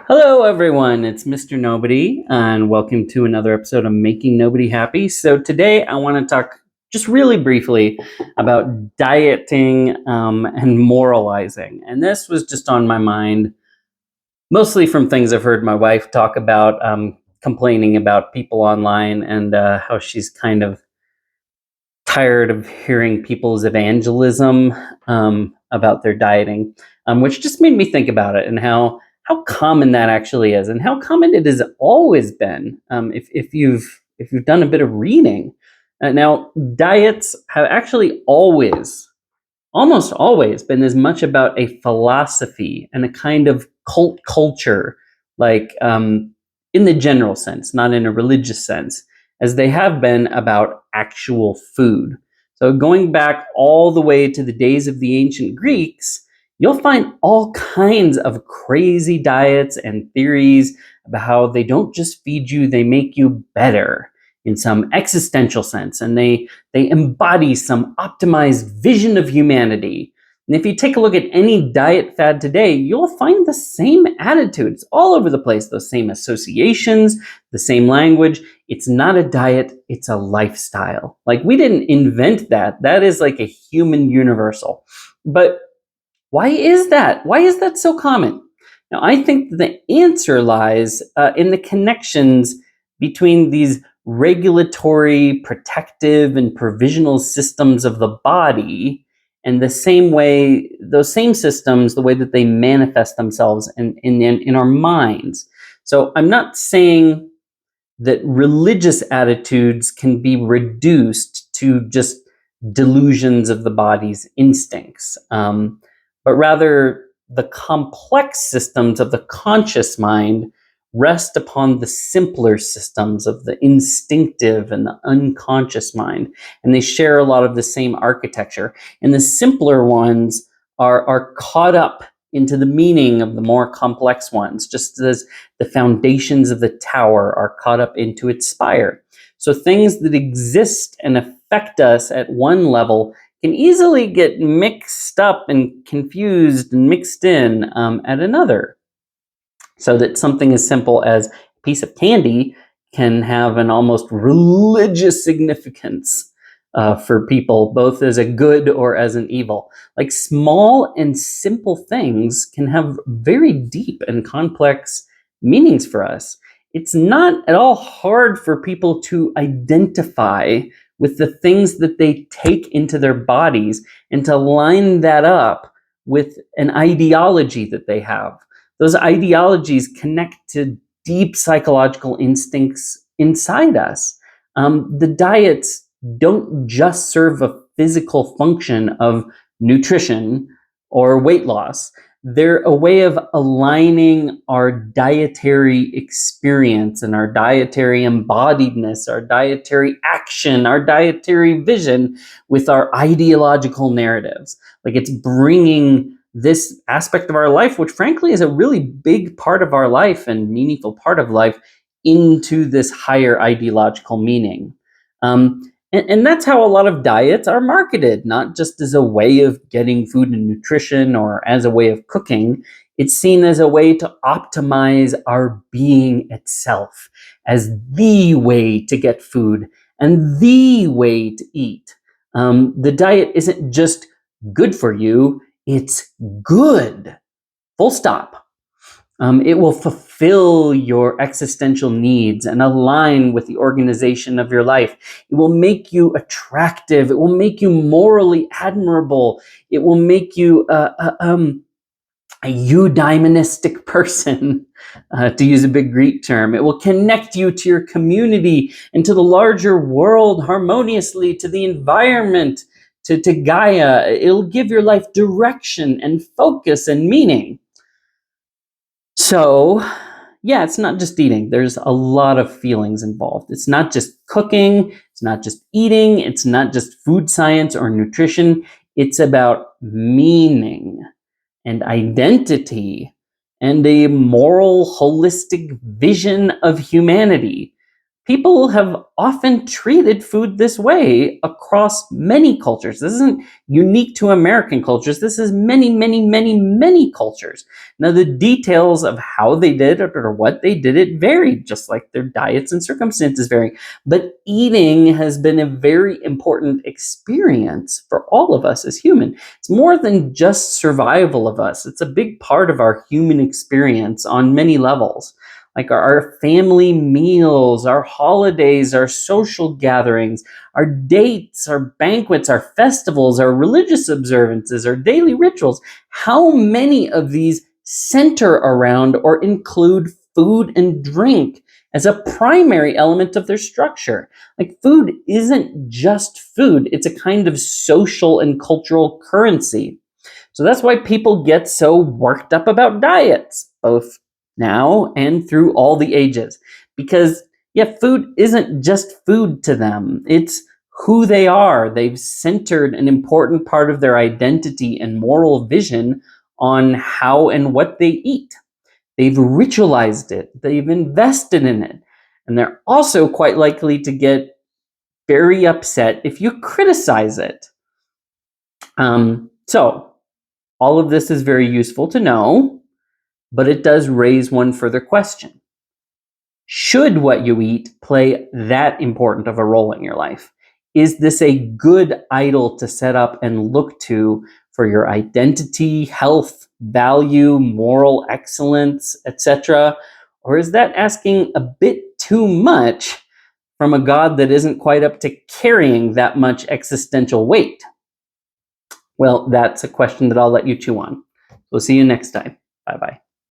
Hello, everyone. It's Mr. Nobody, and welcome to another episode of Making Nobody Happy. So, today I want to talk just really briefly about dieting and moralizing. And this was just on my mind, mostly from things I've heard my wife talk about, complaining about people online and how she's kind of tired of hearing people's evangelism about their dieting, which just made me think about it and how common that actually is, and how common it has always been. If you've done a bit of reading, now diets have actually almost always been as much about a philosophy and a kind of cult culture, like in the general sense, not in a religious sense, as they have been about actual food. So, going back all the way to the days of the ancient Greeks, you'll find all kinds of crazy diets and theories about how they don't just feed you, they make you better in some existential sense, and they embody some optimized vision of humanity. And if you take a look at any diet fad today, you'll find the same attitudes all over the place, those same associations, the same language. It's not a diet, it's a lifestyle. Like, we didn't invent that. That is like a human universal. But why is that? Why is that so common? Now, I think the answer lies in the connections between these regulatory, protective, and provisional systems of the body, and those same systems, the way that they manifest themselves in our minds. So I'm not saying that religious attitudes can be reduced to just delusions of the body's instincts, but rather the complex systems of the conscious mind rest upon the simpler systems of the instinctive and the unconscious mind, and they share a lot of the same architecture. And the simpler ones are caught up into the meaning of the more complex ones, just as the foundations of the tower are caught up into its spire. So things that exist and affect us at one level can easily get mixed up and confused and mixed in at another. So that something as simple as a piece of candy can have an almost religious significance for people, both as a good or as an evil. Like, small and simple things can have very deep and complex meanings for us. It's not at all hard for people to identify with the things that they take into their bodies and to line that up with an ideology that they have. Those ideologies connect to deep psychological instincts inside us. The diets don't just serve a physical function of nutrition or weight loss. They're a way of aligning our dietary experience and our dietary embodiedness, our dietary action, our dietary vision with our ideological narratives. Like, it's bringing this aspect of our life, which frankly is a really big part of our life and meaningful part of life, into this higher ideological meaning. And that's how a lot of diets are marketed, not just as a way of getting food and nutrition or as a way of cooking. It's seen as a way to optimize our being itself, as the way to get food and the way to eat. The diet isn't just good for you, it's good. Full stop. It will fulfill your existential needs and align with the organization of your life. It will make you attractive. It will make you morally admirable. It will make you a eudaimonistic person, to use a big Greek term. It will connect you to your community and to the larger world harmoniously, to the environment, to Gaia. It'll give your life direction and focus and meaning. So, yeah, it's not just eating. There's a lot of feelings involved. It's not just cooking, it's not just eating, it's not just food science or nutrition. It's about meaning and identity and a moral, holistic vision of humanity. people have often treated food this way across many cultures. This isn't unique to American cultures. This is many, many, many, many cultures. Now, the details of how they did it or what they did it varied, just like their diets and circumstances vary. But eating has been a very important experience for all of us as human. It's more than just survival of us. It's a big part of our human experience on many levels, like our family meals, our holidays, our social gatherings, our dates, our banquets, our festivals, our religious observances, our daily rituals. How many of these center around or include food and drink as a primary element of their structure? Like, food isn't just food, it's a kind of social and cultural currency. So that's why people get so worked up about diets, both now and through all the ages. Because, yeah, food isn't just food to them, it's who they are. They've centered an important part of their identity and moral vision on how and what they eat. They've ritualized it, they've invested in it, and they're also quite likely to get very upset if you criticize it. So, all of this is very useful to know, but it does raise one further question. Should what you eat play that important of a role in your life? Is this a good idol to set up and look to for your identity, health, value, moral excellence, etc.? Or is that asking a bit too much from a God that isn't quite up to carrying that much existential weight? Well, that's a question that I'll let you chew on. We'll see you next time. Bye-bye.